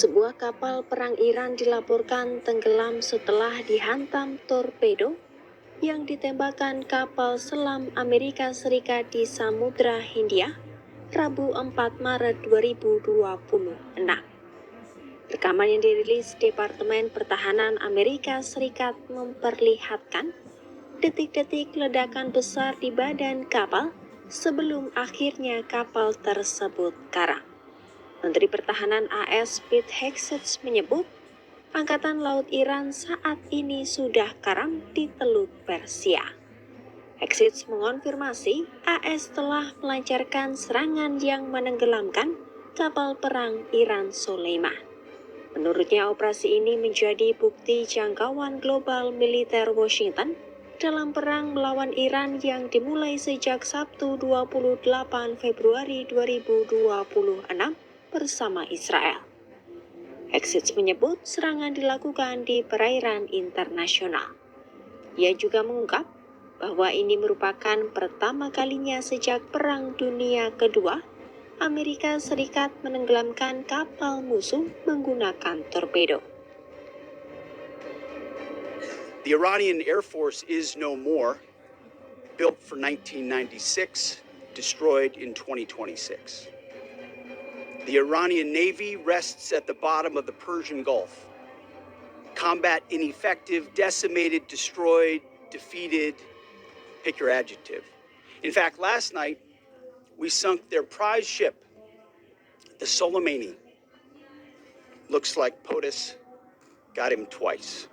Sebuah kapal perang Iran dilaporkan tenggelam setelah dihantam torpedo yang ditembakkan kapal selam Amerika Serikat di Samudra Hindia, Rabu 4 Maret 2026. Rekaman yang dirilis Departemen Pertahanan Amerika Serikat memperlihatkan detik-detik ledakan besar di badan kapal sebelum akhirnya kapal tersebut karam. Menteri Pertahanan AS Pete Hegseth menyebut, Angkatan Laut Iran saat ini sudah karam di Teluk Persia. Hegseth mengonfirmasi AS telah melancarkan serangan yang menenggelamkan kapal perang Iran Soleiman. Menurutnya operasi ini menjadi bukti jangkauan global militer Washington dalam perang melawan Iran yang dimulai sejak Sabtu 28 Februari 2026 bersama Israel. Hegseth menyebut serangan dilakukan di perairan internasional. Ia juga mengungkap bahwa ini merupakan pertama kalinya sejak Perang Dunia Kedua, Amerika Serikat menenggelamkan kapal musuh menggunakan torpedo. The Iranian Air Force is no more, built for 1996, destroyed in 2026. The Iranian Navy rests at the bottom of the Persian Gulf. Combat ineffective, decimated, destroyed, defeated, pick your adjective. In fact, last night, we sunk their prize ship, the Soleimani. Looks like POTUS got him twice.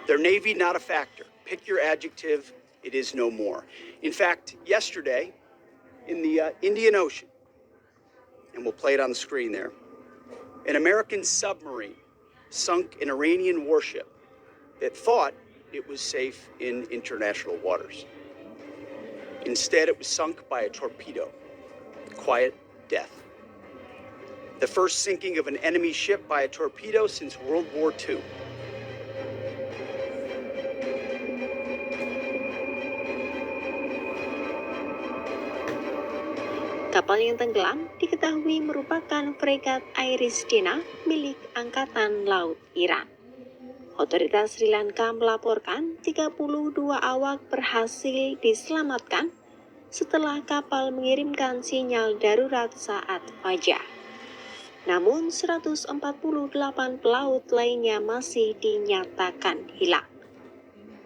Their Navy, not a factor. Pick your adjective, it is no more. In fact, yesterday, in the Indian Ocean, and we'll play it on the screen there, an American submarine sunk an Iranian warship that thought it was safe in international waters. Instead, it was sunk by a torpedo. Quiet death. The first sinking of an enemy ship by a torpedo since World War II. Kapal yang tenggelam diketahui merupakan fregat Iris-Dina milik Angkatan Laut Iran. Otoritas Sri Lanka melaporkan 32 awak berhasil diselamatkan setelah kapal mengirimkan sinyal darurat saat fajar. Namun 148 pelaut lainnya masih dinyatakan hilang.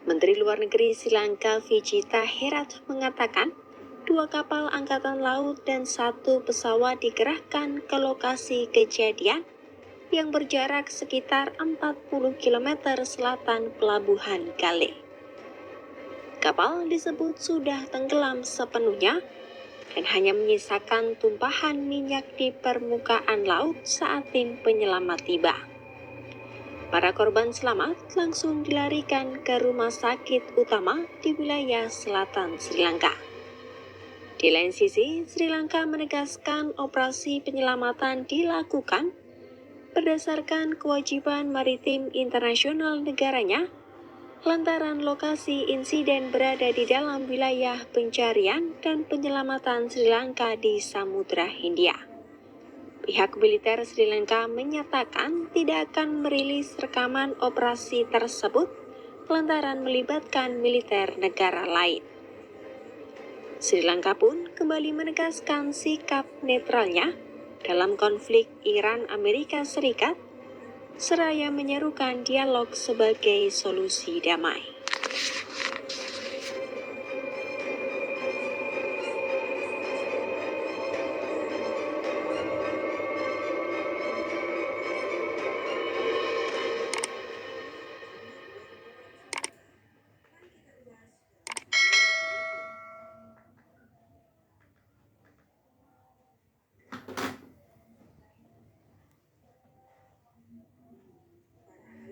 Menteri Luar Negeri Sri Lanka Vijita Herat mengatakan 2 kapal angkatan laut dan 1 pesawat dikerahkan ke lokasi kejadian yang berjarak sekitar 40 km selatan pelabuhan Gale. Kapal disebut sudah tenggelam sepenuhnya dan hanya menyisakan tumpahan minyak di permukaan laut saat tim penyelamat tiba. Para korban selamat langsung dilarikan ke rumah sakit utama di wilayah selatan Sri Lanka. Di lain sisi, Sri Lanka menegaskan operasi penyelamatan dilakukan berdasarkan kewajiban maritim internasional negaranya, lantaran lokasi insiden berada di dalam wilayah pencarian dan penyelamatan Sri Lanka di Samudra Hindia. Pihak militer Sri Lanka menyatakan tidak akan merilis rekaman operasi tersebut lantaran melibatkan militer negara lain. Sri Lanka pun kembali menegaskan sikap netralnya dalam konflik Iran-Amerika Serikat, seraya menyerukan dialog sebagai solusi damai.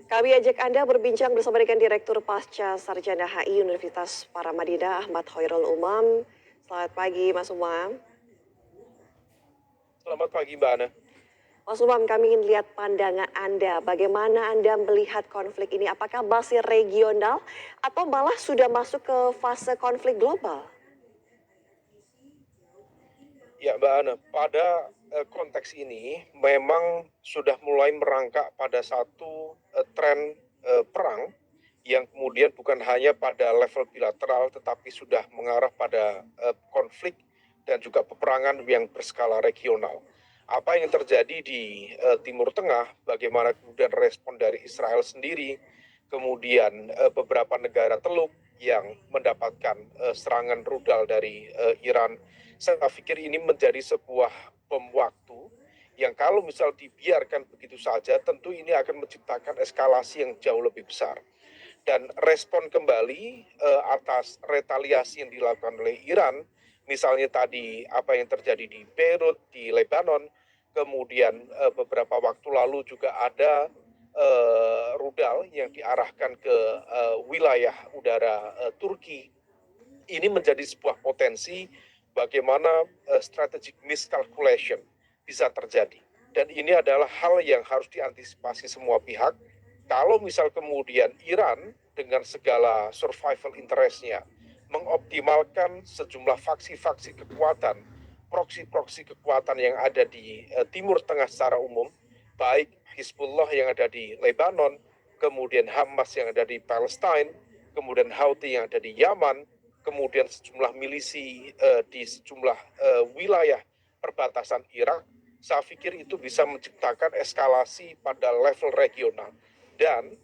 Kami ajak Anda berbincang bersama dengan Direktur Pasca Sarjana HI Universitas Paramadina Ahmad Hoirul Umam. Selamat pagi Mas Umam. Selamat pagi Mbak Ana. Mas Umam, kami ingin lihat pandangan Anda. Bagaimana Anda melihat konflik ini? Apakah masih regional atau malah sudah masuk ke fase konflik global? Ya Mbak Ana, pada konteks ini memang sudah mulai merangkak pada satu tren perang yang kemudian bukan hanya pada level bilateral tetapi sudah mengarah pada konflik dan juga peperangan yang berskala regional. Apa yang terjadi di Timur Tengah, bagaimana kemudian respon dari Israel sendiri, kemudian beberapa negara Teluk yang mendapatkan serangan rudal dari Iran. Saya pikir ini menjadi sebuah bom waktu yang kalau misal dibiarkan begitu saja, tentu ini akan menciptakan eskalasi yang jauh lebih besar. Dan respon kembali atas retaliasi yang dilakukan oleh Iran, misalnya tadi apa yang terjadi di Beirut, di Lebanon, kemudian beberapa waktu lalu juga ada rudal yang diarahkan ke wilayah udara Turki. Ini menjadi sebuah potensi bagaimana strategic miscalculation bisa terjadi. Dan ini adalah hal yang harus diantisipasi semua pihak. Kalau misal kemudian Iran dengan segala survival interest-nya mengoptimalkan sejumlah faksi-faksi kekuatan, proksi-proksi kekuatan yang ada di Timur Tengah secara umum, baik Hizbullah yang ada di Lebanon, kemudian Hamas yang ada di Palestine, kemudian Houthi yang ada di Yaman, kemudian sejumlah milisi di sejumlah wilayah perbatasan Irak, saya pikir itu bisa menciptakan eskalasi pada level regional. Dan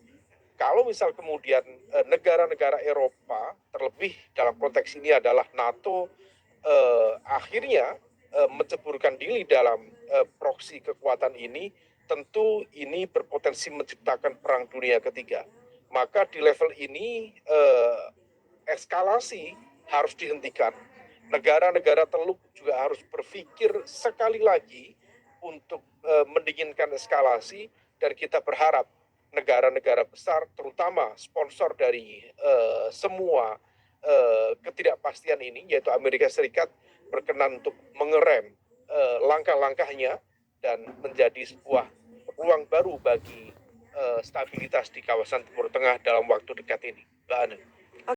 kalau misal kemudian negara-negara Eropa, terlebih dalam konteks ini adalah NATO, akhirnya menceburkan diri dalam proksi kekuatan ini, tentu ini berpotensi menciptakan perang dunia ketiga. Maka di level ini eskalasi harus dihentikan. Negara-negara Teluk juga harus berpikir sekali lagi untuk mendinginkan eskalasi, dan kita berharap negara-negara besar, terutama sponsor dari semua ketidakpastian ini, yaitu Amerika Serikat, berkenan untuk mengerem langkah-langkahnya dan menjadi sebuah ruang baru bagi stabilitas di kawasan Timur Tengah dalam waktu dekat ini. Mbak Anu.